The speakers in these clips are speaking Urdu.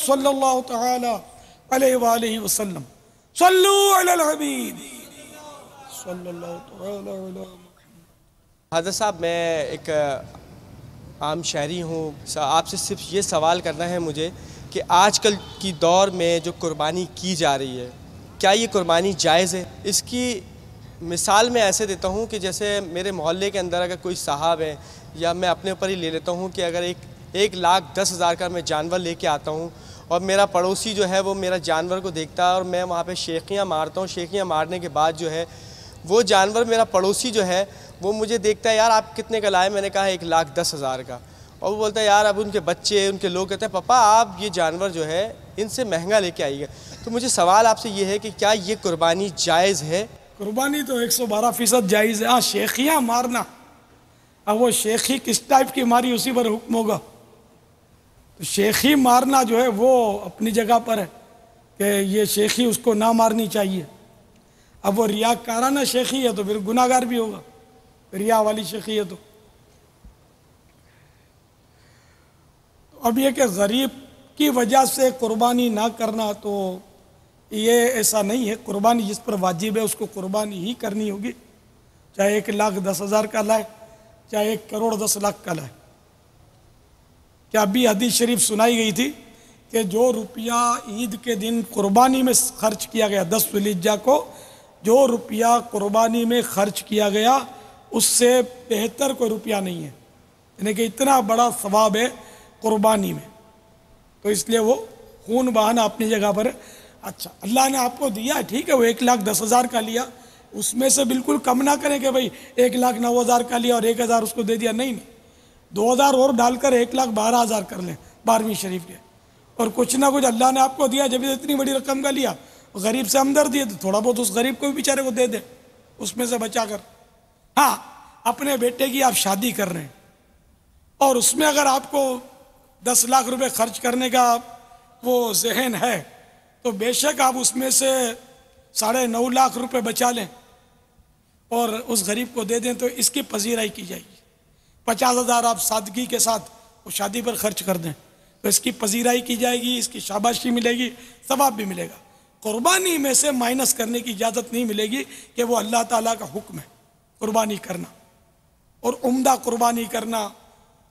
صلی اللہ تعالی علیہ وآلہ وسلم. صلو علی الحبیب صلی اللہ تعالی علیہ. حضرت صاحب میں ایک عام شہری ہوں، آپ سے صرف یہ سوال کرنا ہے مجھے کہ آج کل کی دور میں جو قربانی کی جا رہی ہے کیا یہ قربانی جائز ہے؟ اس کی مثال میں ایسے دیتا ہوں کہ جیسے میرے محلے کے اندر اگر کوئی صاحب ہے، یا میں اپنے اوپر ہی لے لیتا ہوں کہ اگر 1,10,000 کا میں جانور لے کے آتا ہوں اور میرا پڑوسی جو ہے وہ میرا جانور کو دیکھتا ہے اور میں وہاں پہ شیخیاں مارتا ہوں، شیخیاں مارنے کے بعد جو ہے وہ جانور میرا پڑوسی جو ہے وہ مجھے دیکھتا ہے، یار آپ کتنے کا لائے؟ میں نے کہا 1,10,000 کا. اور وہ بولتا ہے یار اب ان کے بچے ان کے لوگ کہتے ہیں پاپا آپ یہ جانور جو ہے ان سے مہنگا لے کے آئیے گا. تو مجھے سوال آپ سے یہ ہے کہ کیا یہ قربانی جائز ہے؟ قربانی تو 112% جائز ہے. ہاں شیخیاں مارنا، اب وہ شیخی کس ٹائپ کی ماری اسی پر حکم ہوگا. تو شیخی مارنا جو ہے وہ اپنی جگہ پر ہے کہ یہ شیخی اس کو نہ مارنی چاہیے. اب وہ ریاکارانہ شیخی ہے تو پھر گناہ گار بھی ہوگا، ریا والی شیخی ہے تو. اب یہ کہ غریب کی وجہ سے قربانی نہ کرنا تو یہ ایسا نہیں ہے. قربانی جس پر واجب ہے اس کو قربانی ہی کرنی ہوگی، چاہے 1,10,000 کا لائے چاہے 1,10,00,000 کا لائے. کہ ابھی حدیث شریف سنائی گئی تھی کہ جو روپیہ عید کے دن قربانی میں خرچ کیا گیا، 10 ذی الحجہ کو جو روپیہ قربانی میں خرچ کیا گیا اس سے بہتر کوئی روپیہ نہیں ہے. یعنی کہ اتنا بڑا ثواب ہے قربانی میں، تو اس لیے وہ خون بہانا اپنی جگہ پر ہے. اچھا اللہ نے آپ کو دیا ٹھیک ہے، وہ 1,10,000 کا لیا، اس میں سے بالکل کم نہ کریں کہ بھئی 1,09,000 کا لیا اور 1,000 اس کو دے دیا. نہیں 2,000 اور ڈال کر 1,12,000 کر لیں 12ویں شریف کے. اور کچھ نہ کچھ اللہ نے آپ کو دیا، جب اتنی بڑی رقم کا لیا، غریب سے ہمدردی ہے تو تھوڑا بہت اس غریب کو بھی بیچارے کو دے دیں اس میں سے بچا کر. ہاں اپنے بیٹے کی آپ شادی کر رہے ہیں اور اس میں اگر آپ کو 10 لاکھ روپے خرچ کرنے کا وہ ذہن ہے تو بے شک آپ اس میں سے 9.5 لاکھ روپے بچا لیں اور اس غریب کو دے دیں تو اس کی پذیرائی کی جائے گی. 50,000 آپ سادگی کے ساتھ اس شادی پر خرچ کر دیں تو اس کی پذیرائی کی جائے گی، اس کی شاباشی ملے گی، ثواب بھی ملے گا. قربانی میں سے مائنس کرنے کی اجازت نہیں ملے گی کہ وہ اللہ تعالیٰ کا حکم ہے قربانی کرنا. اور عمدہ قربانی کرنا،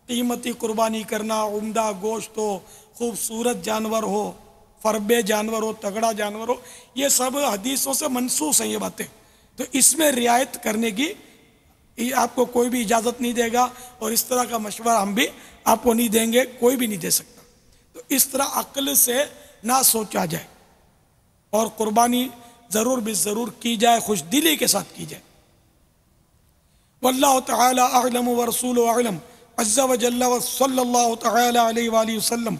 قیمتی قربانی کرنا، عمدہ گوشت ہو، خوبصورت جانور ہو، فربے جانور ہو، تگڑا جانور ہو، یہ سب حدیثوں سے منسوخ ہیں یہ باتیں. تو اس میں رعایت کرنے کی آپ کو کوئی بھی اجازت نہیں دے گا اور اس طرح کا مشورہ ہم بھی آپ کو نہیں دیں گے، کوئی بھی نہیں دے سکتا. تو اس طرح عقل سے نہ سوچا جائے اور قربانی ضرور بھی ضرور کی جائے، خوش دلی کے ساتھ کی جائے. واللہ تعالی اعلم ورسولہ اعلم عز وجل وصلی اللہ تعالی علیہ وآلہ وسلم.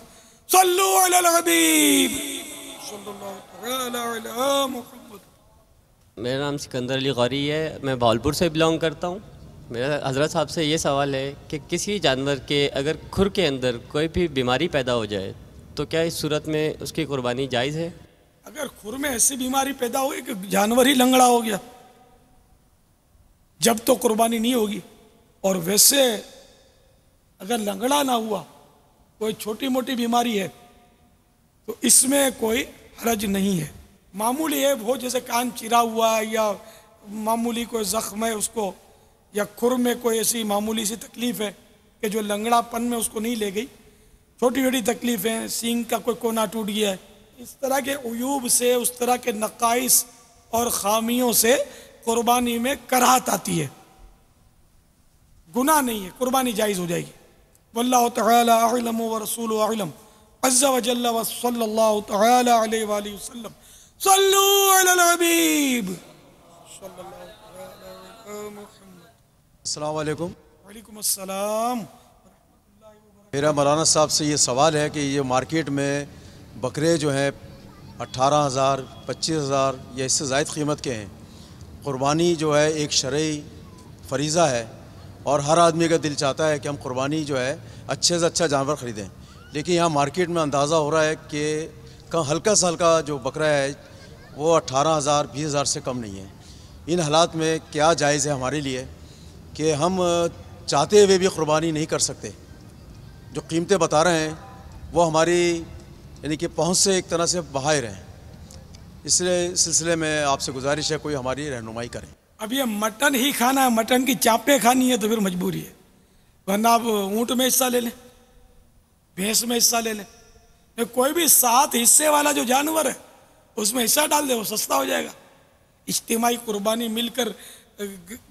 صلو علی الحبیب صلی اللہ تعالی علی محمد. میرا نام سکندر علی غوری ہے، میں بھاولپور سے بلانگ کرتا ہوں. میرا حضرت صاحب سے یہ سوال ہے کہ کسی جانور کے اگر کھر کے اندر کوئی بھی بیماری پیدا ہو جائے تو کیا اس صورت میں اس کی قربانی جائز ہے؟ اگر کھر میں ایسی بیماری پیدا ہوئی کہ جانور ہی لنگڑا ہو گیا جب تو قربانی نہیں ہوگی. اور ویسے اگر لنگڑا نہ ہوا، کوئی چھوٹی موٹی بیماری ہے تو اس میں کوئی حرج نہیں ہے. معمولی ہے وہ جیسے کان چرا ہوا ہے یا معمولی کوئی زخم ہے اس کو، یا کھر میں کوئی ایسی معمولی سی تکلیف ہے کہ جو لنگڑا پن میں اس کو نہیں لے گئی، چھوٹی چھوٹی تکلیفیں، سینگ کا کوئی کونا ٹوٹ گیا ہے، اس طرح کے عیوب سے، اس طرح کے نقائص اور خامیوں سے قربانی میں کراہت آتی ہے. گناہ نہیں ہے، قربانی جائز ہو جائے گی. واللہ تعالی اعلم ورسولہ اعلم عز وجل وصلی اللہ تعالی علیہ وآلہ وسلم. صلو علی الحبیب صلی اللہ تعالی علی محمد. السلام علیکم. وعلیکم السلام. میرا مولانا صاحب سے یہ سوال ہے کہ یہ مارکیٹ میں بکرے جو ہیں 18,000 25,000 یا اس سے زائد قیمت کے ہیں. قربانی جو ہے ایک شرعی فریضہ ہے اور ہر آدمی کا دل چاہتا ہے کہ ہم قربانی جو ہے اچھے سے اچھا جانور خریدیں، لیکن یہاں مارکیٹ میں اندازہ ہو رہا ہے کہ ہلکا سا ہلکا جو بکرا ہے وہ 18,000 20,000 سے کم نہیں ہے. ان حالات میں کیا جائز ہے ہمارے لیے کہ ہم چاہتے ہوئے بھی قربانی نہیں کر سکتے؟ جو قیمتیں بتا رہے ہیں وہ ہماری یعنی کہ پہنچ سے ایک طرح سے باہر ہیں. اس سلسلے میں آپ سے گزارش ہے کوئی ہماری رہنمائی کریں. اب یہ مٹن ہی کھانا ہے، مٹن کی چاپیں کھانی ہے تو پھر مجبوری ہے، ورنہ آپ اونٹ میں حصہ لے لیں، بھینس میں حصہ لے لیں، کوئی بھی 7 حصے والا جو جانور ہے اس میں حصہ ڈال دے، وہ سستا ہو جائے گا. اجتماعی قربانی مل کر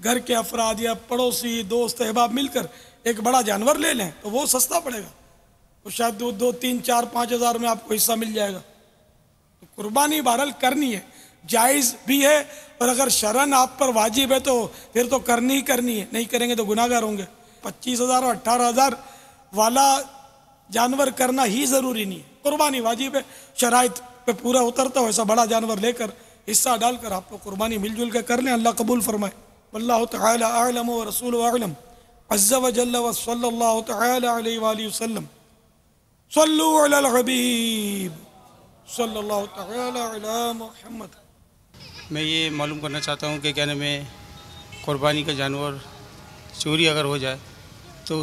گھر کے افراد یا پڑوسی دوست احباب مل کر ایک بڑا جانور لے لیں تو وہ سستا پڑے گا، تو شاید 2 3 4 5 ہزار میں آپ کو حصہ مل جائے گا. تو قربانی بہرحال کرنی ہے، جائز بھی ہے، اور اگر شرعاً آپ پر واجب ہے تو پھر تو کرنی ہی کرنی ہے، نہیں کریں گے تو گناہ گار ہوں گے. 25,000 اور 18,000 والا جانور کرنا ہی ضروری نہیں ہے، قربانی واجب ہے، شرائط پہ پورا اترتا ہو ایسا بڑا جانور لے کر حصہ ڈال کر آپ کو قربانی مل جل کے کر لیں، اللہ قبول فرمائے. واللہ تعالی اعلم ورسول اعلم عز وجل وصلی اللہ تعالی علیہ وآلہ وسلم. صلوا علی الحبیب صلی اللہ تعالی علی محمد. میں یہ معلوم کرنا چاہتا ہوں کہ کہنے میں قربانی کا جانور چوری اگر ہو جائے تو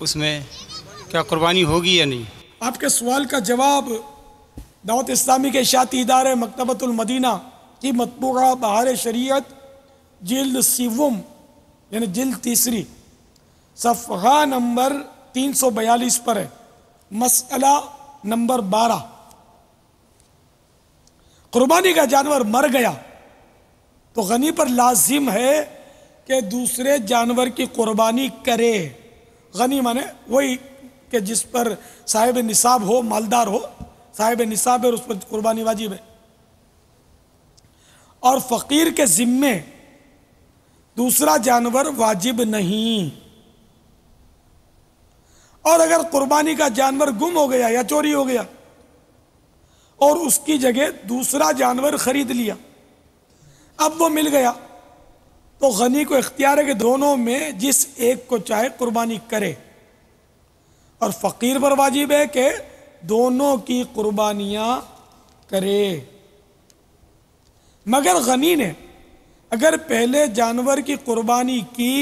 اس میں کیا قربانی ہوگی یا نہیں؟ آپ کے سوال کا جواب دعوت اسلامی کے اشاعتی ادارے مکتبۃ المدینہ کی مطبوعہ بہار شریعت جلد 7 یعنی جلد 3 صفحہ نمبر 342 پر ہے. مسئلہ نمبر 12. قربانی کا جانور مر گیا تو غنی پر لازم ہے کہ دوسرے جانور کی قربانی کرے. غنی مانے وہی کہ جس پر صاحب نصاب ہو، مالدار ہو، صاحب نصاب ہے اور اس پر قربانی واجب ہے. اور فقیر کے ذمے دوسرا جانور واجب نہیں. اور اگر قربانی کا جانور گم ہو گیا یا چوری ہو گیا اور اس کی جگہ دوسرا جانور خرید لیا، اب وہ مل گیا تو غنی کو اختیار ہے کہ دونوں میں جس ایک کو چاہے قربانی کرے، اور فقیر پر واجب ہے کہ دونوں کی قربانیاں کرے. مگر غنی نے اگر پہلے جانور کی قربانی کی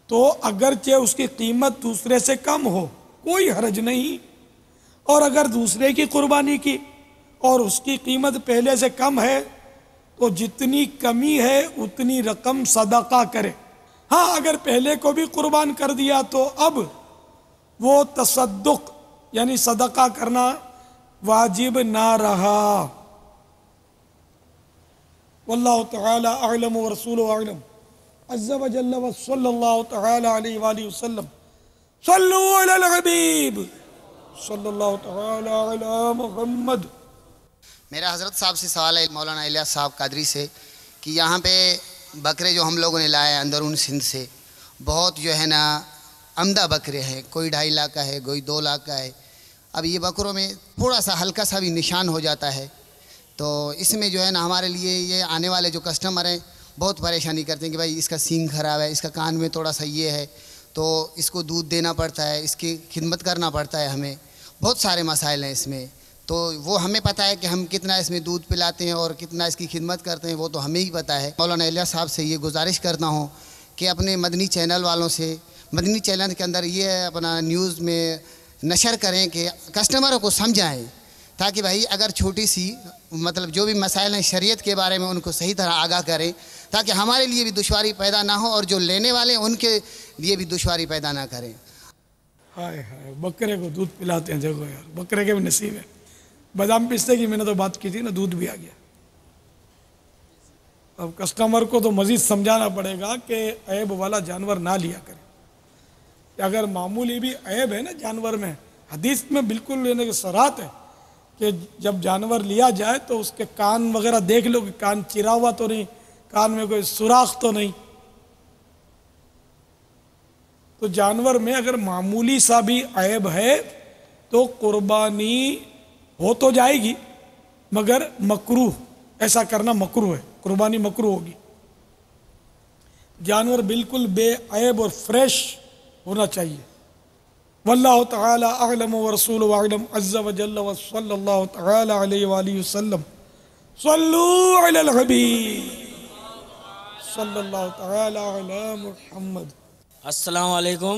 تو اگرچہ اس کی قیمت دوسرے سے کم ہو کوئی حرج نہیں، اور اگر دوسرے کی قربانی کی اور اس کی قیمت پہلے سے کم ہے تو جتنی کمی ہے اتنی رقم صدقہ کرے. ہاں اگر پہلے کو بھی قربان کر دیا تو اب وہ تصدق یعنی صدقہ کرنا واجب نہ رہا. واللہ تعالی اعلم ورسول اعلم عز وجل وصلی اللہ تعالی علیہ وآلہ وسلم. صلوا علی الحبیب صلی اللہ تعالی علی محمد. میرا حضرت صاحب سے سوال ہے مولانا الیاس صاحب قادری سے کہ یہاں پہ بکرے جو ہم لوگوں نے لائے اندرون سندھ سے بہت جو ہے نا عمدہ بکرے ہیں، کوئی 2.5 لاکھ کا ہے، کوئی 2 لاکھ کا ہے. اب یہ بکروں میں تھوڑا سا ہلکا سا بھی نشان ہو جاتا ہے تو اس میں جو ہے نا ہمارے لیے یہ آنے والے جو کسٹمر ہیں بہت پریشانی کرتے ہیں کہ بھائی اس کا سینگ خراب ہے، اس کا کان میں تھوڑا سا یہ ہے، تو اس کو دودھ دینا پڑتا ہے، اس کی خدمت کرنا پڑتا ہے، ہمیں بہت سارے مسائل ہیں اس میں. تو وہ ہمیں پتہ ہے کہ ہم کتنا اس میں دودھ پلاتے ہیں اور کتنا اس کی خدمت کرتے ہیں، وہ تو ہمیں ہی پتہ ہے. مولانا الیاس صاحب سے یہ گزارش کرتا ہوں کہ اپنے مدنی چینل والوں سے مدنی چینل کے اندر یہ اپنا نیوز میں نشر کریں کہ کسٹمروں کو سمجھائیں تاکہ بھائی اگر چھوٹی سی مطلب جو بھی مسائل ہیں شریعت کے بارے میں ان کو صحیح طرح آگاہ کریں تاکہ ہمارے لیے بھی دشواری پیدا نہ ہو اور جو لینے والے ہیں ان کے لیے بھی دشواری پیدا نہ کریں. ہائے ہائے بکرے کو دودھ پلاتے ہیں، دیکھو یار بکرے کے بھی نصیب ہے. بادام پستے کی میں نے تو بات کی تھی نا، دودھ بھی آ گیا. اب کسٹمر کو تو مزید سمجھانا پڑے گا کہ عیب والا جانور نہ لیا کرے. کہ اگر معمولی بھی عیب ہے نا جانور میں، حدیث میں بالکل لینے کی صراحت ہے کہ جب جانور لیا جائے تو اس کے کان وغیرہ دیکھ لو کہ کان چرا ہوا تو نہیں، کان میں کوئی سوراخ تو نہیں. تو جانور میں اگر معمولی سا بھی عیب ہے تو قربانی ہو تو جائے گی مگر مکروہ، ایسا کرنا مکروہ ہے، قربانی مکروہ ہوگی. جانور بالکل بے عیب اور فریش ہونا چاہیے. واللہ تعالی اعلم ورسول اعلم عز وجل وصلی اللہ تعالی علیہ وآلہ وسلم. صلوا علی الحبیب صلی اللہ تعالی علی محمد. السلام علیکم.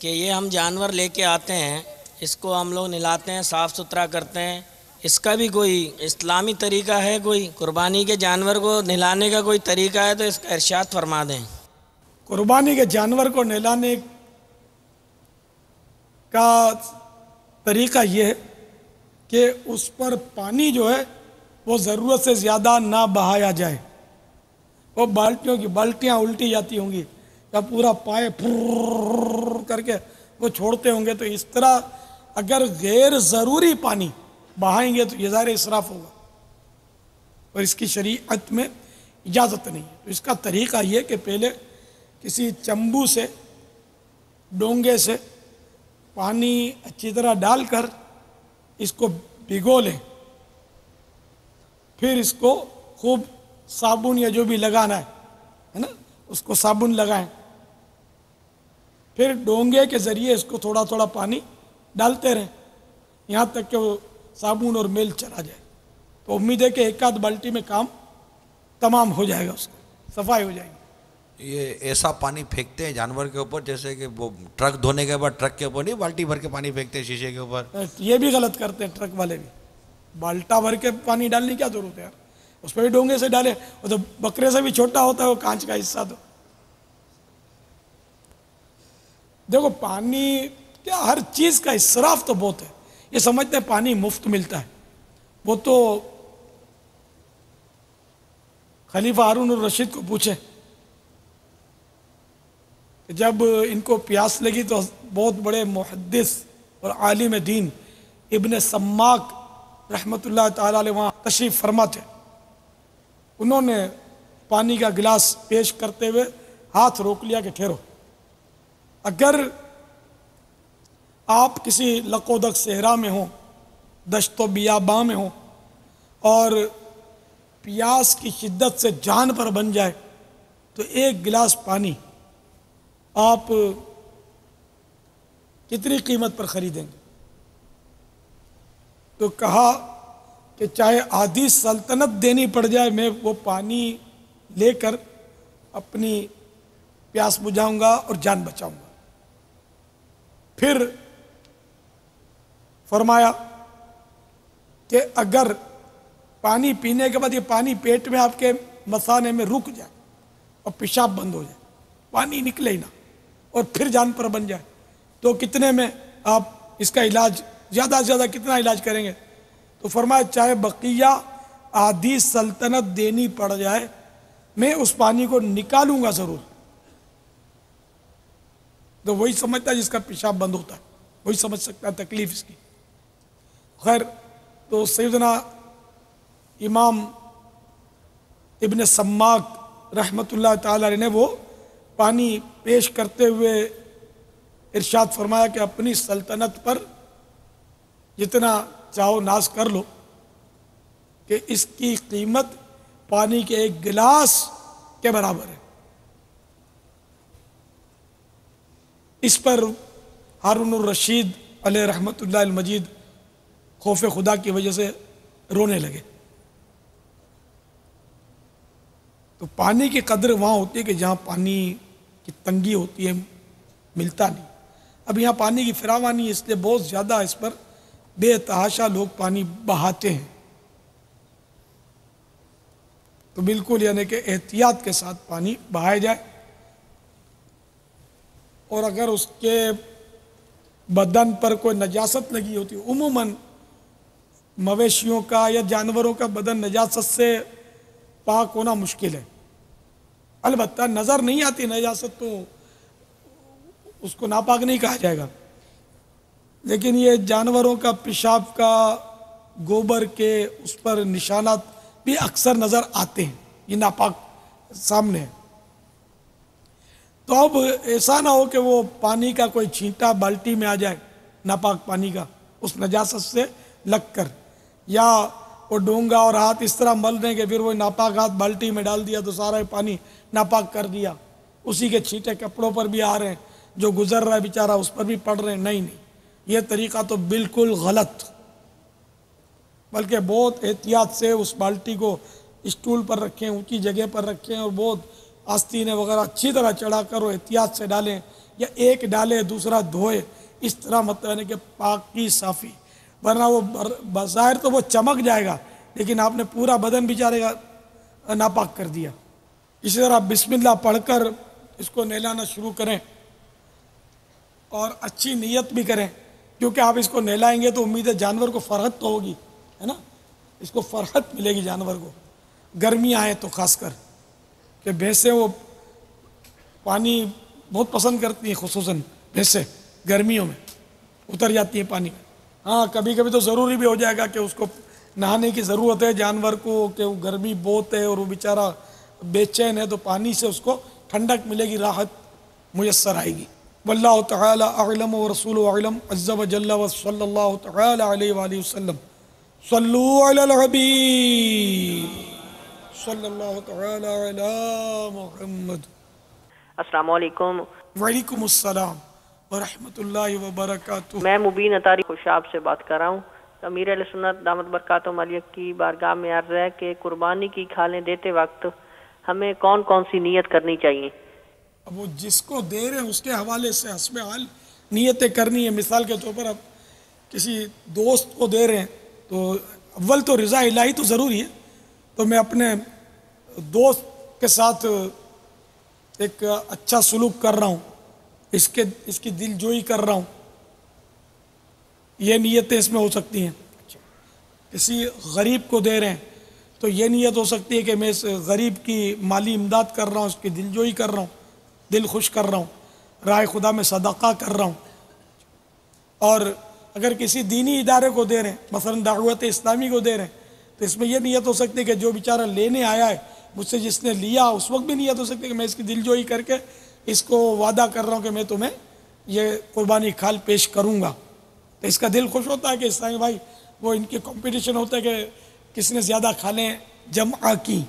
کہ یہ ہم جانور لے کے آتے ہیں، اس کو ہم لوگ نہلاتے ہیں، صاف ستھرا کرتے ہیں، اس کا بھی کوئی اسلامی طریقہ ہے؟ کوئی قربانی کے جانور کو نہلانے کا کوئی طریقہ ہے تو اس کا ارشاد فرما دیں۔ قربانی کے جانور کو نہلانے کا طریقہ یہ ہے کہ اس پر پانی جو ہے وہ ضرورت سے زیادہ نہ بہایا جائے۔ وہ بالٹیوں کی بالٹیاں الٹی جاتی ہوں گی یا پورا پائے پھر کر کے وہ چھوڑتے ہوں گے، تو اس طرح اگر غیر ضروری پانی بہائیں گے تو یہ ظاہر اسراف ہوگا اور اس کی شریعت میں اجازت نہیں ہے۔ تو اس کا طریقہ یہ کہ پہلے کسی چمبو سے ڈونگے سے پانی اچھی طرح ڈال کر اس کو بھگو لیں، پھر اس کو خوب صابن یا جو بھی لگانا ہے نا اس کو صابن لگائیں، پھر ڈونگے کے ذریعے اس کو تھوڑا تھوڑا پانی ڈالتے رہیں یہاں تک کہ وہ صابن اور میل چلا جائے۔ تو امید ہے کہ ایک آدھ بالٹی میں کام تمام ہو جائے گا، اس کا صفائی ہو جائے گی۔ یہ ایسا پانی پھینکتے ہیں جانور کے اوپر جیسے کہ وہ ٹرک دھونے کے بعد ٹرک کے اوپر نہیں بالٹی بھر کے پانی پھینکتے ہیں شیشے کے اوپر؟ یہ بھی غلط کرتے ہیں ٹرک والے بھی، بالٹا بھر کے پانی ڈالنے کی کیا ضرورت ہے یار، اس پہ بھی ڈونگے سے ڈالے، وہ تو بکرے سے بھی چھوٹا ہوتا ہے وہ کانچ کا حصہ۔ تو دیکھو پانی کیا ہر چیز کا اسراف تو بہت ہے، یہ سمجھتے ہیں پانی مفت ملتا ہے، وہ تو خلیفہ ہارون الرشید کو پوچھے کہ جب ان کو پیاس لگی تو بہت بڑے محدث اور عالم دین ابن سماک رحمۃ اللہ تعالی علیہ وہاں تشریف فرما تھے، انہوں نے پانی کا گلاس پیش کرتے ہوئے ہاتھ روک لیا کہ ٹھہرو، اگر آپ کسی لقودق صحرا میں ہوں، دشت و بیاباں میں ہوں اور پیاس کی شدت سے جان پر بن جائے تو ایک گلاس پانی آپ کتنی قیمت پر خریدیں گے؟ تو کہا کہ چاہے آدھی سلطنت دینی پڑ جائے میں وہ پانی لے کر اپنی پیاس بجھاؤں گا اور جان بچاؤں گا۔ پھر فرمایا کہ اگر پانی پینے کے بعد یہ پانی پیٹ میں آپ کے مثانے میں رک جائے اور پیشاب بند ہو جائے، پانی نکلے ہی نہ اور پھر جان پر بن جائے تو کتنے میں آپ اس کا علاج، زیادہ سے زیادہ کتنا علاج کریں گے؟ تو فرمایا چاہے بقیہ آدھی سلطنت دینی پڑ جائے میں اس پانی کو نکالوں گا ضرور۔ تو وہی سمجھتا ہے جس کا پیشاب بند ہوتا ہے، وہی سمجھ سکتا ہے تکلیف اس کی۔ خیر تو سیدنا امام ابن سماک رحمۃ اللہ تعالی علیہ نے وہ پانی پیش کرتے ہوئے ارشاد فرمایا کہ اپنی سلطنت پر جتنا چاہو ناز کر لو کہ اس کی قیمت پانی کے ایک گلاس کے برابر ہے۔ اس پر ہارون الرشید علیہ رحمۃ اللہ المجید خوف خدا کی وجہ سے رونے لگے۔ تو پانی کی قدر وہاں ہوتی ہے کہ جہاں پانی کی تنگی ہوتی ہے، ملتا نہیں۔ اب یہاں پانی کی فراوانی ہے، اس لیے بہت زیادہ اس پر بے تحاشا لوگ پانی بہاتے ہیں۔ تو بالکل یعنی کہ احتیاط کے ساتھ پانی بہایا جائے، اور اگر اس کے بدن پر کوئی نجاست لگی ہوتی ہے، عموماً مویشیوں کا یا جانوروں کا بدن نجاست سے پاک ہونا مشکل ہے، البتہ نظر نہیں آتی نجاست تو اس کو ناپاک نہیں کہا جائے گا، لیکن یہ جانوروں کا پیشاب کا، گوبر کے اس پر نشانات بھی اکثر نظر آتے ہیں، یہ ناپاک سامنے ہے۔ تو اب ایسا نہ ہو کہ وہ پانی کا کوئی چھینٹا بالٹی میں آ جائے، ناپاک پانی کا اس نجاست سے لگ کر، یا وہ ڈونگا اور ہاتھ اس طرح مل رہے ہیں کہ پھر وہ ناپاک ہاتھ بالٹی میں ڈال دیا تو سارا پانی ناپاک کر دیا، اسی کے چھینٹے کپڑوں پر بھی آ رہے ہیں، جو گزر رہا ہے بیچارہ اس پر بھی پڑ رہے ہیں۔ نہیں، یہ طریقہ تو بالکل غلط، بلکہ بہت احتیاط سے اس بالٹی کو اسٹول پر رکھیں, اونچی جگہ پر رکھیں اور بہت آستینیں وغیرہ اچھی طرح چڑھا کر اور احتیاط سے ڈالیں, یا ایک ڈالے دوسرا دھوئے, اس طرح مطلب ہے کہ پاکی صافی, ورنہ وہ بظاہر تو وہ چمک جائے گا لیکن آپ نے پورا بدن بیچارے کا ناپاک کر دیا. اسی طرح بسم اللہ پڑھ کر اس کو نہلانا شروع کریں اور اچھی نیت بھی کریں, کیونکہ آپ اس کو نہلائیں گے تو امید ہے جانور کو فرحت تو ہوگی, ہے نا, اس کو فرحت ملے گی جانور کو. گرمیاں ہیں تو خاص کر کہ بھینسیں وہ پانی بہت پسند کرتی ہیں, خصوصاً بھینسیں گرمیوں میں اتر جاتی ہیں پانی میں. ہاں کبھی کبھی تو ضروری بھی ہو جائے گا کہ اس کو نہانے کی ضرورت ہے جانور کو, کہ وہ گرمی بہت ہے اور وہ بیچارہ بے چین ہے, تو پانی سے اس کو ٹھنڈک ملے گی, راحت میسر آئے گی. واللہ تعالی اعلم ورسولہ اعلم عز وجل وصلی اللہ تعالی علیہ وآلہ وسلم. صلوا علی الحبیب صلی اللہ تعالی علی محمد. السلام علیکم. وعلیکم السلام ورحمۃ اللہ وبرکاتہ. میں مبین اطاری خوشاب سے بات کر رہا ہوں. امیر اہل سنت دامت برکاتہم علیہ کی بارگاہ میں عرض ہے کہ قربانی کی کھالیں دیتے وقت ہمیں کون کون سی نیت کرنی چاہیے؟ اب وہ جس کو دے رہے ہیں اس کے حوالے سے حسب حال نیتیں کرنی ہے. مثال کے طور پر اب کسی دوست کو دے رہے ہیں تو اول تو رضا الہی تو ضروری ہے, تو میں اپنے دوست کے ساتھ ایک اچھا سلوک کر رہا ہوں, اس کی دل جوئی کر رہا ہوں, یہ نیتیں اس میں ہو سکتی ہیں. کسی غریب کو دے رہے ہیں تو یہ نیت ہو سکتی ہے کہ میں اس غریب کی مالی امداد کر رہا ہوں, اس کی دل جوئی کر رہا ہوں, دل خوش کر رہا ہوں, راہ خدا میں صدقہ کر رہا ہوں. اور اگر کسی دینی ادارے کو دے رہے ہیں, مثلا دعوت اسلامی کو دے رہے ہیں, تو اس میں یہ نیت ہو سکتی ہے کہ جو بیچارہ لینے آیا ہے مجھ سے جس نے لیا اس وقت بھی نیت ہو سکتی ہے کہ میں اس کی دل جوئی کر کے اس کو وعدہ کر رہا ہوں کہ میں تمہیں یہ قربانی کھال پیش کروں گا. تو اس کا دل خوش ہوتا ہے کہ اسلامی بھائی وہ ان کی کمپٹیشن ہوتا ہے کہ کس نے زیادہ کھالیں جمع کی,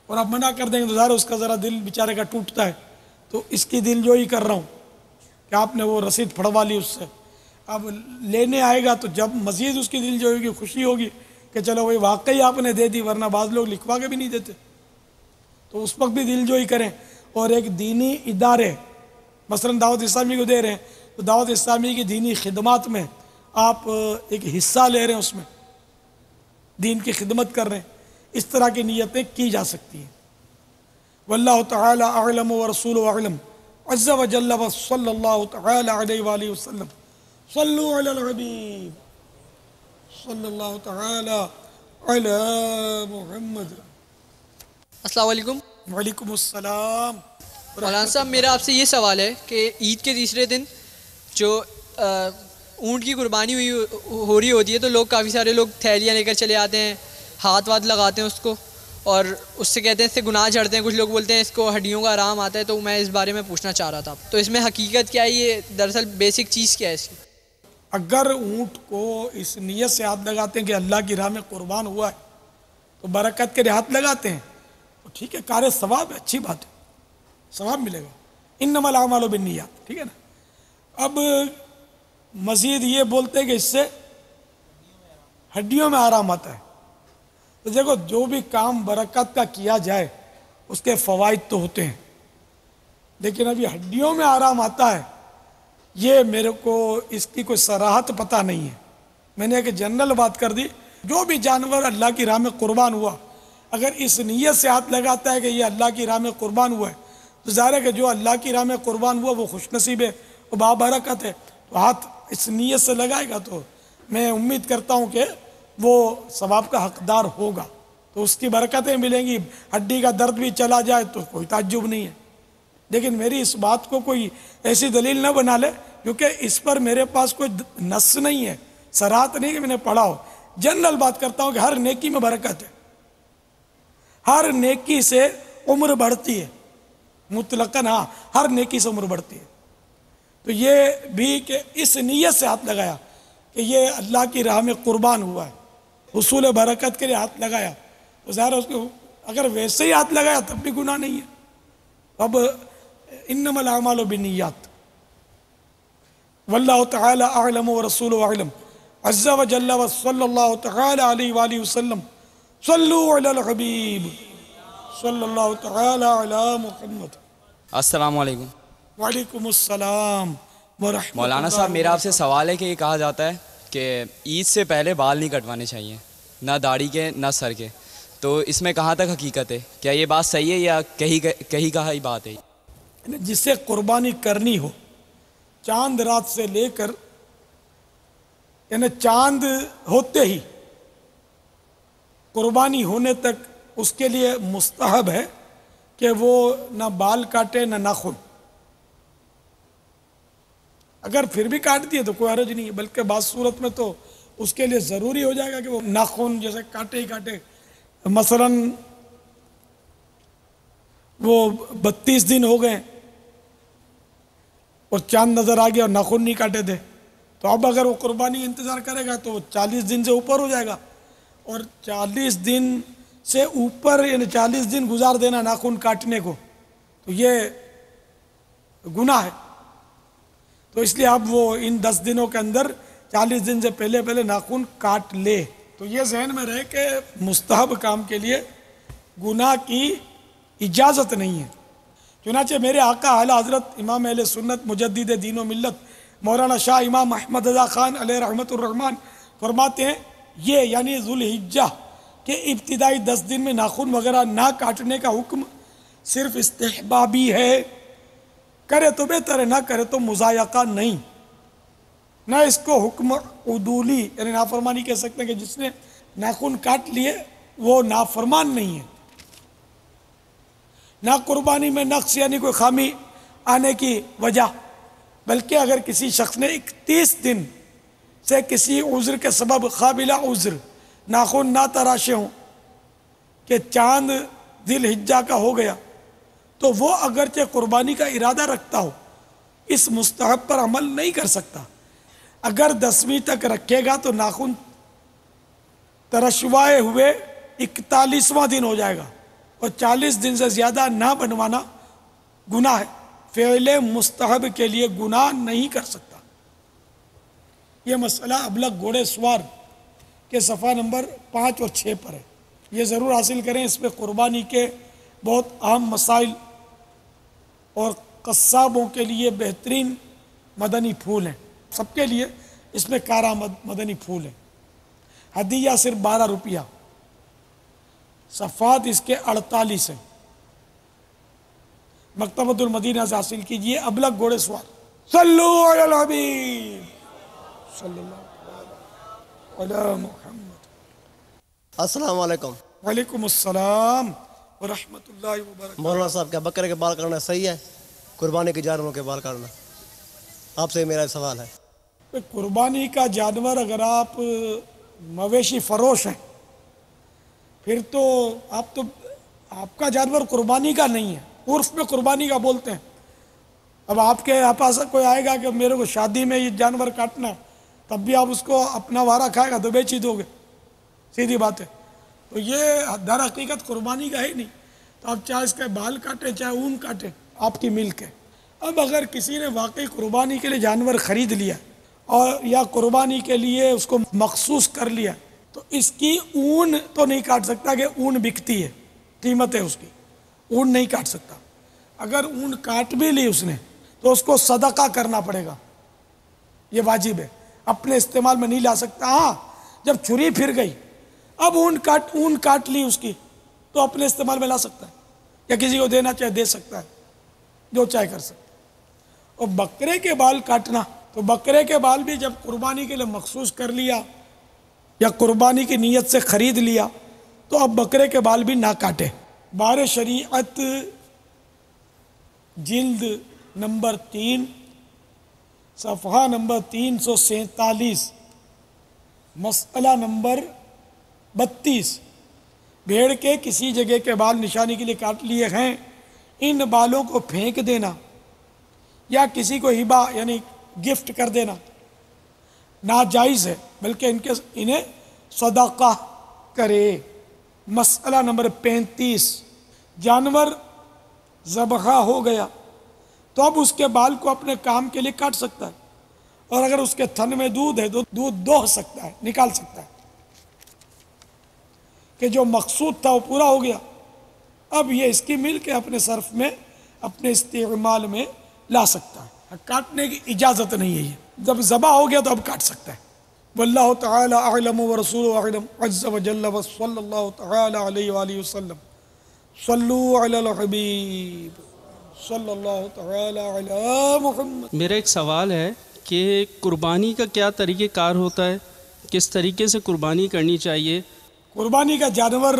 اور آپ منع کر دیں گے تو ظاہر اس کا ذرا دل بیچارے کا ٹوٹتا ہے. تو اس کی دل جوئی کر رہا ہوں کہ آپ نے وہ رسید پھڑوا لی اس سے. اب لینے آئے گا تو جب مزید اس کی دل جوئی ہوگی, خوشی ہوگی کہ چلو وہی واقعی آپ نے دے دی, ورنہ بعض لوگ لکھوا کے بھی نہیں دیتے, تو اس وقت بھی دل جوئی کریں. اور ایک دینی ادارے مثلا دعوت اسلامی کو دے رہے ہیں تو دعوت اسلامی کی دینی خدمات میں آپ ایک حصہ لے رہے ہیں, اس میں دین کی خدمت کر رہے ہیں, اس طرح کی نیتیں کی جا سکتی ہیں. واللہ تعالی اعلم ورسولہ اعلم عز وجل وصلی اللہ تعالی علیہ وآلہ وسلم. صلوا علی الحبیب صلی اللہ تعالی علی محمد. السلام علیکم. وعلیکم السلام. مولانا صاحب میرا آپ سے یہ سوال ہے کہ عید کے تیسرے دن جو اونٹ کی قربانی ہو رہی ہوتی ہے تو لوگ کافی سارے لوگ تھیلیاں لے کر چلے آتے ہیں, ہاتھ واتھ لگاتے ہیں اس کو اور اس سے کہتے ہیں اس سے گناہ جھڑتے ہیں. کچھ لوگ بولتے ہیں اس کو ہڈیوں کا آرام آتا ہے. تو میں اس بارے میں پوچھنا چاہ رہا تھا, تو اس میں حقیقت کیا ہے, یہ دراصل بیسک چیز کیا ہے اس کی؟ اگر اونٹ کو اس نیت سے ہاتھ لگاتے ہیں کہ اللہ کی راہ میں قربان ہوا ہے تو برکت کے لیے ہاتھ لگاتے ہیں تو ٹھیک ہے, کار ثواب ہے, اچھی بات ہے, ثواب ملے گا. انما الاعمال بالنیات, ٹھیک ہے نا. اب مزید یہ بولتے ہیں کہ اس سے ہڈیوں میں آرام آتا ہے. تو دیکھو جو بھی کام برکت کا کیا جائے اس کے فوائد تو ہوتے ہیں, لیکن ابھی ہڈیوں میں آرام آتا ہے یہ میرے کو اس کی کوئی صراحت پتہ نہیں ہے. میں نے ایک جنرل بات کر دی. جو بھی جانور اللہ کی راہ میں قربان ہوا اگر اس نیت سے ہاتھ لگاتا ہے کہ یہ اللہ کی راہ میں قربان ہوا ہے تو ظاہر ہے کہ جو اللہ کی راہ میں قربان ہوا وہ خوش نصیب ہے, وہ بابرکت ہے. تو ہاتھ اس نیت سے لگائے گا تو میں امید کرتا ہوں کہ وہ ثواب کا حقدار ہوگا, تو اس کی برکتیں ملیں گی. ہڈی کا درد بھی چلا جائے تو کوئی تعجب نہیں ہے. لیکن میری اس بات کو کوئی ایسی دلیل نہ بنا لے کیونکہ اس پر میرے پاس کوئی نص نہیں ہے, صراحت نہیں کہ میں نے پڑھا ہو. جنرل بات کرتا ہوں کہ ہر نیکی میں برکت ہے, ہر نیکی سے عمر بڑھتی ہے, مطلقاً ہاں ہر نیکی سے عمر بڑھتی ہے. تو یہ بھی کہ اس نیت سے ہاتھ لگایا کہ یہ اللہ کی راہ میں قربان ہوا ہے, حصول برکت کے لیے ہاتھ لگایا, تو ظاہر اس کو اگر ویسے ہی ہاتھ لگایا تب بھی گناہ نہیں ہے. اب انما الاعمال بالنیات. واللہ تعالی اعلم ورسولہ اعلم عز وجل وصلی اللہ تعالی علیہ وآلہ وسلم. صلو علی الحبیب صلی اللہ تعالی علی محمد۔ السلام علیکم۔ وعلیکم السلام ورحمۃ اللہ۔ مولانا صاحب میرا آپ سے سوال ہے کہ یہ کہا جاتا ہے کہ عید سے پہلے بال نہیں کٹوانے چاہیے، نہ داڑھی کے نہ سر کے، تو اس میں کہاں تک حقیقت ہے؟ کیا یہ بات صحیح ہے یا کہیں کہا ہی بات ہے؟ جس سے قربانی کرنی ہو، چاند رات سے لے کر یعنی چاند ہوتے ہی قربانی ہونے تک اس کے لیے مستحب ہے کہ وہ نہ بال کاٹے نہ ناخن۔ اگر پھر بھی کاٹ دیے تو کوئی حرج نہیں ہے، بلکہ بعض صورت میں تو اس کے لیے ضروری ہو جائے گا کہ وہ ناخن جیسے کاٹے ہی کاٹے۔ مثلا وہ 32 دن ہو گئے اور چاند نظر آ گیا اور ناخن نہیں کاٹے تھے، تو اب اگر وہ قربانی انتظار کرے گا تو 40 دن سے اوپر ہو جائے گا، اور 40 دن سے اوپر یعنی 40 دن گزار دینا ناخن کاٹنے کو تو یہ گناہ ہے۔ تو اس لیے اب وہ ان 10 دنوں کے اندر 40 دن سے پہلے ناخن کاٹ لے۔ تو یہ ذہن میں رہے کہ مستحب کام کے لیے گناہ کی اجازت نہیں ہے۔ چنانچہ میرے آقا اعلیٰ حضرت امام اہل سنت مجدد دین و ملت مولانا شاہ امام احمد رضا خان علیہ رحمۃ الرحمن فرماتے ہیں یہ یعنی ذوالحجہ کے ابتدائی 10 دن میں ناخن وغیرہ نہ کاٹنے کا حکم صرف استحبابی ہے، کرے تو بہتر ہے، نہ کرے تو مضایقہ نہیں، نہ اس کو حکم عدولی یعنی نافرمانی کہہ سکتے ہیں کہ جس نے ناخن کاٹ لیے وہ نافرمان نہیں ہے۔ نہ قربانی میں نقص یعنی کوئی خامی آنے کی وجہ، بلکہ اگر کسی شخص نے 31 دن سے کسی عذر کے سبب قابل عذر ناخن نہ تراشے ہوں کہ چاند ذی الحجہ کا ہو گیا تو وہ اگرچہ قربانی کا ارادہ رکھتا ہو اس مستحب پر عمل نہیں کر سکتا۔ اگر 10ویں تک رکھے گا تو ناخن ترشوائے ہوئے 41واں دن ہو جائے گا، اور 40 دن سے زیادہ نہ بنوانا گناہ ہے، فعل مستحب کے لیے گناہ نہیں کر سکتا۔ یہ مسئلہ ابلغ گھوڑے سوار کے صفحہ نمبر 5 اور 6 پر ہے، یہ ضرور حاصل کریں۔ اس پہ قربانی کے بہت اہم مسائل اور قصابوں کے لیے بہترین مدنی پھول ہیں، سب کے لیے اس میں کارآمد مدنی پھول ہیں۔ ہدیہ صرف 12 روپیہ، صفحات اس کے 48 ہیں، مکتبۃ المدینہ سے حاصل کیجئے۔ ابلغ گھوڑے سوار صلو علی الحبیب صلی اللہ علی محمد۔ السلام علیکم۔ وعلیکم السلام ورحمۃ اللہ وبرکاتہ۔ مولانا صاحب کیا بکرے کے بال کرنا صحیح ہے؟ قربانی کے جانوروں کے بال کرنا؟ آپ سے میرا سوال ہے۔ قربانی کا جانور اگر آپ مویشی فروش ہیں پھر تو آپ کا جانور قربانی کا نہیں ہے، عرف میں قربانی کا بولتے ہیں۔ اب آپ کے پاس کوئی آئے گا کہ میرے کو شادی میں یہ جانور کاٹنا ہے، تب بھی آپ اس کو اپنا وارہ کھائے گا تو بیچ ہی دو گے، سیدھی بات ہے۔ تو یہ در حقیقت قربانی کا ہے نہیں، تو آپ چاہے اس کے بال کاٹیں چاہے اون کاٹیں، آپ کی ملک ہے۔ اب اگر کسی نے واقعی قربانی کے لیے جانور خرید لیا اور یا قربانی کے لیے اس کو مخصوص کر لیا تو اس کی اون تو نہیں کاٹ سکتا کہ اون بکتی ہے، قیمت ہے اس کی، اون نہیں کاٹ سکتا۔ اگر اون کاٹ بھی لی اس نے تو اس کو صدقہ کرنا پڑے گا، یہ واجب ہے، اپنے استعمال میں نہیں لا سکتا۔ ہاں جب چھری پھر گئی اب اون کاٹ لی اس کی تو اپنے استعمال میں لا سکتا ہے، یا کسی کو دینا چاہے دے سکتا ہے، جو چاہے کر سکتا ہے۔ اور بکرے کے بال کاٹنا تو بکرے کے بال بھی جب قربانی کے لیے مخصوص کر لیا یا قربانی کی نیت سے خرید لیا تو اب بکرے کے بال بھی نہ کاٹے۔ بار شریعت جلد نمبر 3 صفحہ نمبر 347 مسئلہ نمبر 32، بھیڑ کے کسی جگہ کے بال نشانی کے لیے کاٹ لیے ہیں، ان بالوں کو پھینک دینا یا کسی کو ہبہ یعنی گفٹ کر دینا ناجائز ہے، بلکہ انہیں صدقہ کرے۔ مسئلہ نمبر 35، جانور ذبح ہو گیا تو اب اس کے بال کو اپنے کام کے لیے کاٹ سکتا ہے، اور اگر اس کے تھن میں دودھ ہے تو دودھ دوہ سکتا ہے، نکال سکتا ہے۔ کہ جو مقصود تھا وہ پورا ہو گیا، اب یہ اس کی ملک ہے، اپنے صرف میں اپنے استعمال میں لا سکتا ہے، کاٹنے کی اجازت نہیں ہے، یہ جب ذبح ہو گیا تو اب کاٹ سکتا ہے۔ واللہ تعالی اعلم ورسولہ اعلم عز وجل وصلی اللہ تعالی علیہ وآلہ وسلم صلو علی الحبیب صلی اللہ تعالی علی محمد۔ میرا ایک سوال ہے کہ قربانی کا کیا طریقہ کار ہوتا ہے، کس طریقے سے قربانی کرنی چاہیے؟ قربانی کا جانور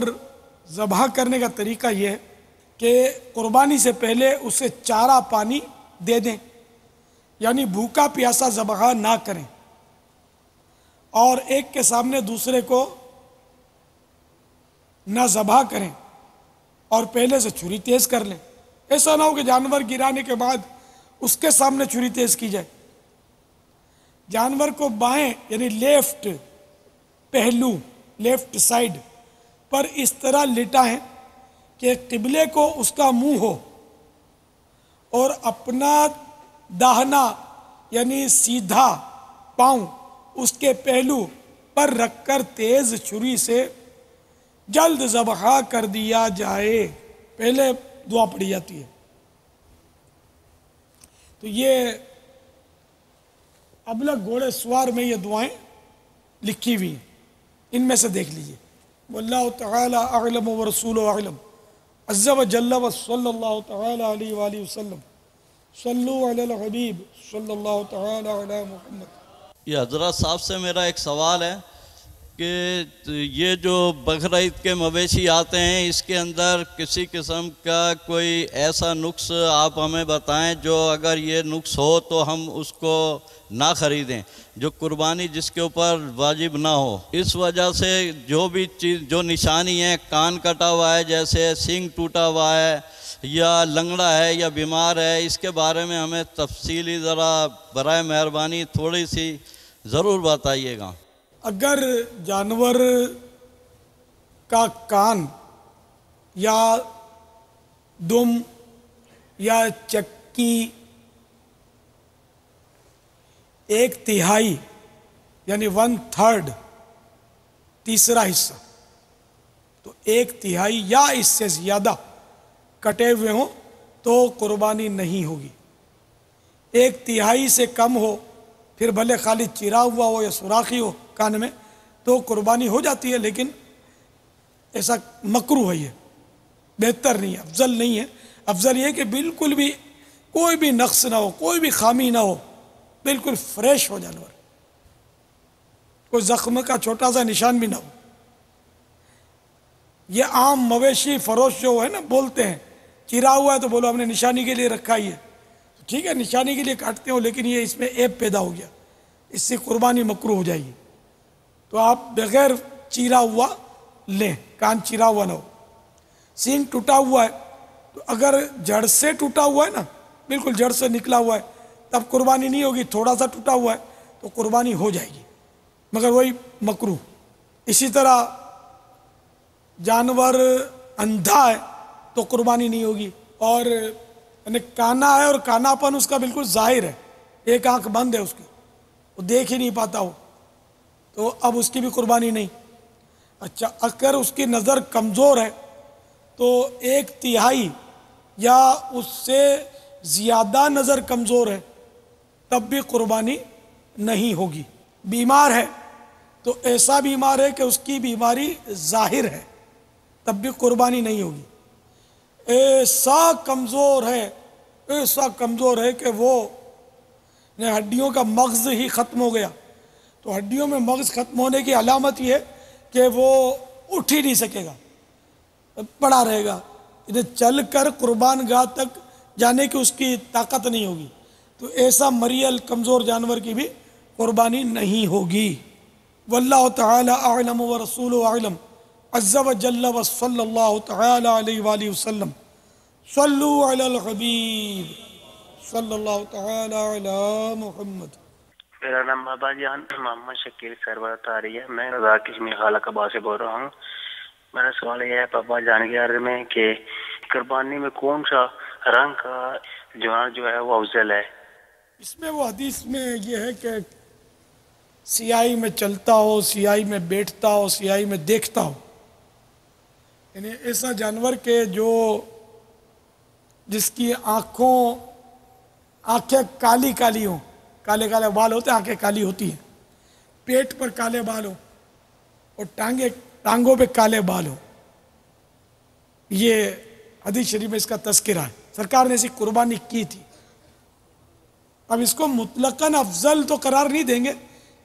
ذبح کرنے کا طریقہ یہ ہے کہ قربانی سے پہلے اسے چارہ پانی دے دیں، یعنی بھوکا پیاسا ذبح نہ کریں، اور ایک کے سامنے دوسرے کو نہ ذبح کریں اور پہلے سے چھری تیز کر لیں۔ ایسا نہ ہو کہ جانور گرانے کے بعد اس کے سامنے چھری تیز کی جائے۔ جانور کو بائیں یعنی لیفٹ پہلو، لیفٹ سائڈ پر اس طرح لٹائیں کہ قبلے کو اس کا منہ ہو، اور اپنا داہنا یعنی سیدھا پاؤں اس کے پہلو پر رکھ کر تیز چھری سے جلد ذبح کر دیا جائے۔ پہلے دعا پڑھی جاتی ہے، تو یہ ابلغ گھوڑے سوار میں یہ دعائیں لکھی ہوئی ہیں، ان میں سے دیکھ لیجئے۔ واللہ تعالی اعلم ورسولہ اعلم عز وجل وصلی اللہ تعالی علیہ وآلہ وسلم صلو علی الحبیب صلی اللہ تعالی علی محمد۔ یہ حضرت صاحب سے میرا ایک سوال ہے کہ یہ جو بقرہ عید کے مویشی آتے ہیں، اس کے اندر کسی قسم کا کوئی ایسا نقص آپ ہمیں بتائیں جو اگر یہ نقص ہو تو ہم اس کو نہ خریدیں، جو قربانی جس کے اوپر واجب نہ ہو۔ اس وجہ سے جو بھی چیز جو نشانی ہے، کان کٹا ہوا ہے جیسے، سینگ ٹوٹا ہوا ہے یا لنگڑا ہے یا بیمار ہے، اس کے بارے میں ہمیں تفصیلی ذرا برائے مہربانی تھوڑی سی ضرور بتائیے گا۔ اگر جانور کا کان یا دم یا چکی 1/3 یعنی 1/3 تیسرا حصہ، تو 1/3 یا اس سے زیادہ کٹے ہوئے ہوں تو قربانی نہیں ہوگی۔ 1/3 سے کم ہو، پھر بھلے خالی چرا ہوا ہو یا سوراخی ہو کان میں، تو قربانی ہو جاتی ہے، لیکن ایسا مکروہ ہے، یہ بہتر نہیں ہے، افضل نہیں ہے۔ افضل یہ کہ بالکل بھی کوئی بھی نقص نہ ہو، کوئی بھی خامی نہ ہو، بالکل فریش ہو جانور، کوئی زخم کا چھوٹا سا نشان بھی نہ ہو۔ یہ عام مویشی فروش جو ہے نا بولتے ہیں چرا ہوا ہے تو بولو ہم نے نشانی کے لیے رکھا ہی ہے، ٹھیک ہے نشانی کے لیے کاٹتے ہو، لیکن یہ اس میں عیب پیدا ہو گیا، اس سے قربانی مکروہ ہو جائے گی، تو آپ بغیر چیرا ہوا لیں، کان چیرا ہوا نہ ہو۔ سینگ ٹوٹا ہوا ہے تو اگر جڑ سے ٹوٹا ہوا ہے نا، بالکل جڑ سے نکلا ہوا ہے، تب قربانی نہیں ہوگی، تھوڑا سا ٹوٹا ہوا ہے تو قربانی ہو جائے گی، مگر وہی مکروہ۔ اسی طرح جانور اندھا ہے تو قربانی نہیں ہوگی، اور یعنی کانا ہے اور کاناپن اس کا بالکل ظاہر ہے، ایک آنکھ بند ہے اس کی، وہ دیکھ ہی نہیں پاتا ہو، تو اب اس کی بھی قربانی نہیں۔ اچھا اگر اس کی نظر کمزور ہے تو 1/3 یا اس سے زیادہ نظر کمزور ہے تب بھی قربانی نہیں ہوگی۔ بیمار ہے تو ایسا بیمار ہے کہ اس کی بیماری ظاہر ہے تب بھی قربانی نہیں ہوگی۔ ایسا کمزور ہے کہ وہ ہڈیوں کا مغز ہی ختم ہو گیا، تو ہڈیوں میں مغز ختم ہونے کی علامت یہ ہے کہ وہ اٹھ ہی نہیں سکے گا، پڑا رہے گا، ادھر چل کر قربان گاہ تک جانے کی اس کی طاقت نہیں ہوگی، تو ایسا مریل کمزور جانور کی بھی قربانی نہیں ہوگی۔ واللہ تعالی اعلم ورسولہ اعلم عز وجل وصلی اللہ تعالی علیہ وآلہ وسلم صلو علی الحبیب صلی اللہ تعالی علی محمد۔ میرا نام بابا جان محمد شکیل سرور تاری ہے، میں راکش میخالہ کبا سے بول رہا ہوں۔ میرا سوال یہ ہے پاپا جان کے عرض میں کہ قربانی میں کون سا رنگ کا جانور جو ہے وہ افضل ہے؟ اس میں وہ حدیث میں یہ ہے کہ سیاہی میں چلتا ہو، سیاہی میں بیٹھتا ہو، سیاہی میں دیکھتا ہو، یعنی ایسا جانور کہ جو جس کی آنکھیں کالی کالی ہوں، کالے کالے بال ہوتے ہیں، آنکھیں کالی ہوتی ہیں، پیٹ پر کالے بال ہوں اور ٹانگوں پہ کالے بال ہوں. یہ حدیث شریف میں اس کا تذکرہ ہے. سرکار نے ایسی قربانی کی تھی. اب اس کو مطلقاً افضل تو قرار نہیں دیں گے،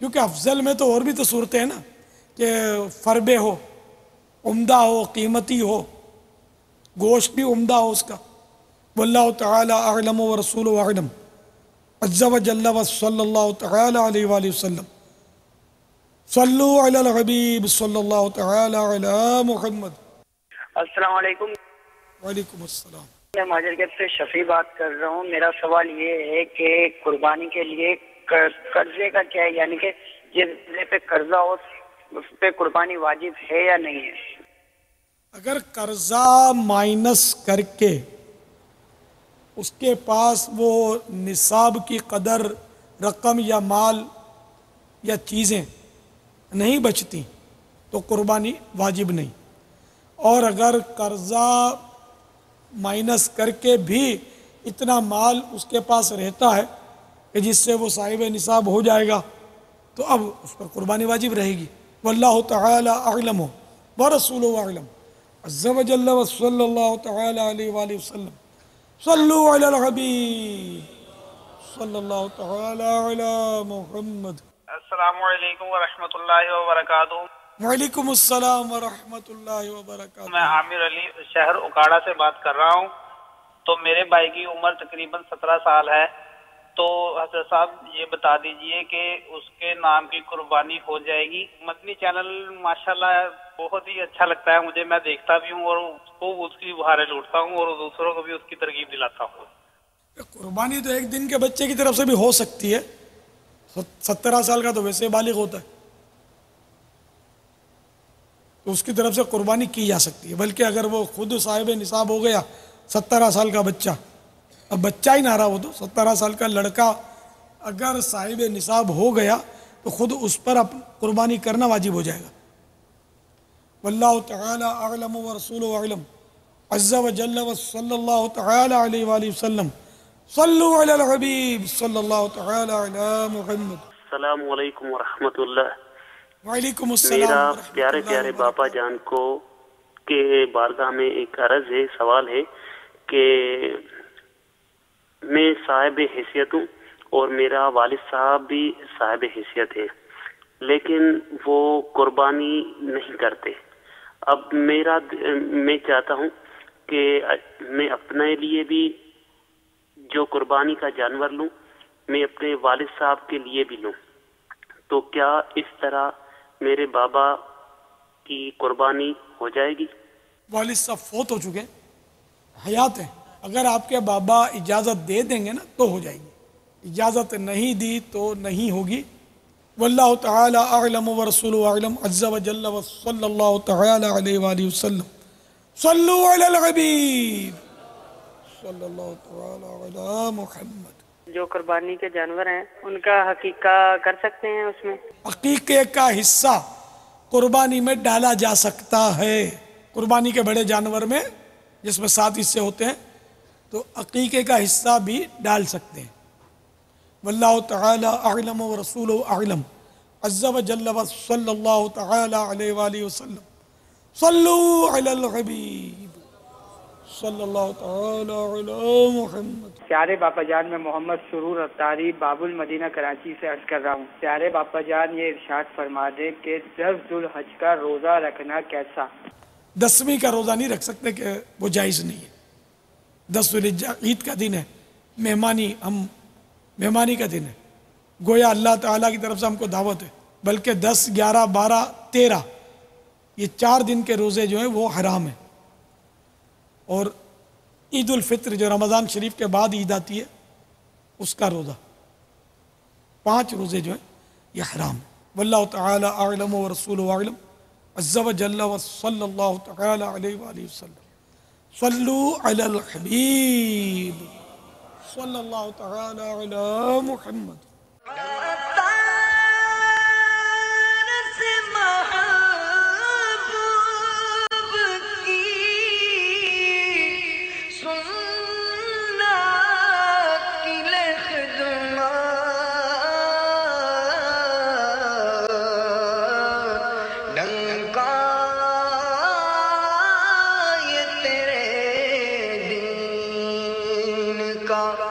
کیونکہ افضل میں تو اور بھی تو صورتیں ہیں نا، کہ فربے ہو، عمدہ ہو، قیمتی ہو، گوشت بھی عمدہ ہو اس کا. واللہ تعالی اعلم ورسولہ اعلم عز وجل وصلی اللہ تعالی علیہ وآلہ وسلم. صلو علی الحبیب صلی اللہ تعالی علی محمد. السلام علیکم. وعلیکم السلام. میں ماجرگڑھ سے شفیع بات کر رہا ہوں. میرا سوال یہ ہے کہ قربانی کے لیے قرضے کا کیا ہے، یعنی کہ جس پہ قرضہ ہو اس پہ قربانی واجب ہے یا نہیں ہے؟ اگر قرضہ مائنس کر کے اس کے پاس وہ نصاب کی قدر رقم یا مال یا چیزیں نہیں بچتی تو قربانی واجب نہیں. اور اگر قرضہ مائنس کر کے بھی اتنا مال اس کے پاس رہتا ہے کہ جس سے وہ صاحب نصاب ہو جائے گا تو اب اس پر قربانی واجب رہے گی. واللہ تعالی اعلم ورسولہ اعلم عز وجل وصلی اللہ تعالی علیہ وآلہ وسلم. صلو علی الحبیب صلی اللہ تعالی علی محمد. السلام علیکم ورحمۃ اللہ وبرکاتہ. وعلیکم السلام ورحمۃ اللہ وبرکاتہ. میں عامر علی شہر اکاڑا سے بات کر رہا ہوں. تو میرے بھائی کی عمر تقریباً 17 سال ہے. تو حضرت صاحب یہ بتا دیجئے کہ اس کے نام کی قربانی ہو جائے گی؟ مدنی چینل ماشاءاللہ بہت ہی اچھا لگتا ہے مجھے، میں دیکھتا بھی ہوں اور اس کی بہاریں لوٹتا ہوں اور دوسروں کو بھی اس کی ترغیب دلاتا ہوں. قربانی تو ایک دن کے بچے کی طرف سے بھی ہو سکتی ہے. 17 سال کا تو ویسے بالغ ہوتا ہے تو اس کی طرف سے قربانی کی جا سکتی ہے. بلکہ اگر وہ خود صاحب نصاب ہو گیا 17 سال کا بچہ، اب بچہ ہی نہ رہا وہ تو 17 سال کا لڑکا اگر صاحب نصاب ہو گیا تو خود اس پر قربانی کرنا واجب ہو جائے گا. واللہ تعالی اعلم ورسولہ اعلم عز وجل وصلی اللہ تعالی علیہ وآلہ وسلم. صلو علی الحبیب صلی اللہ تعالی علی محمد. السلام علیکم ورحمۃ اللہ. وعلیکم السلام. میرا پیارے پیارے باپا جان کو کے بارگاہ میں ایک عرض ہے، سوال ہے کہ میں صاحب حیثیت ہوں اور میرا والد صاحب بھی صاحب حیثیت ہے، لیکن وہ قربانی نہیں کرتے. اب میں چاہتا ہوں کہ میں اپنے لیے بھی جو قربانی کا جانور لوں میں اپنے والد صاحب کے لیے بھی لوں، تو کیا اس طرح میرے بابا کی قربانی ہو جائے گی؟ والد صاحب فوت ہو چکے، حیات ہیں. اگر آپ کے بابا اجازت دے دیں گے نا تو ہو جائے گی، اجازت نہیں دی تو نہیں ہوگی. واللہ تعالی اعلم ورسولہ اعلم عز وجل وصلی اللہ تعالی علیہ وآلہ وسلم. صلو علی الحبیب صلی اللہ تعالی علی محمد. جو قربانی کے جانور ہیں ان کا حقیقہ کر سکتے ہیں؟ اس میں عقیقے کا حصہ قربانی میں ڈالا جا سکتا ہے. قربانی کے بڑے جانور میں جس میں 7 حصے ہوتے ہیں تو عقیقے کا حصہ بھی ڈال سکتے ہیں. واللہ تعالی اعلم ورسولہ اعلم عز وجل وصلی اللہ تعالی علیہ وآلہ وسلم. صلو علی الحبیب صلی اللہ تعالی علی محمد. پیارے باپا جان، میں محمد سرور اتاری باب المدینہ کراچی سے عرض کر رہا ہوں. پیارے باپا جان یہ ارشاد فرما دے کہ 10 ذوالحج کا روزہ رکھنا کیسا؟ 10ویں کا روزہ نہیں رکھ سکتے کہ وہ جائز نہیں ہے. 10 ذوالحجہ عید کا دن ہے، مہمانی کا دن ہے، گویا اللہ تعالیٰ کی طرف سے ہم کو دعوت ہے. بلکہ 10, 11, 12, 13 یہ 4 دن کے روزے جو ہیں وہ حرام ہیں. اور عید الفطر جو رمضان شریف کے بعد عید آتی ہے اس کا روزہ، 5 روزے جو ہیں یہ حرام ہیں. واللہ تعالی اعلم ورسولہ اعلم عز وجل وصلی اللہ تعالی علیہ وآلہ وسلم. صلو علی الحبیب صلی اللہ تعالی علی محمد. محبوب کی کا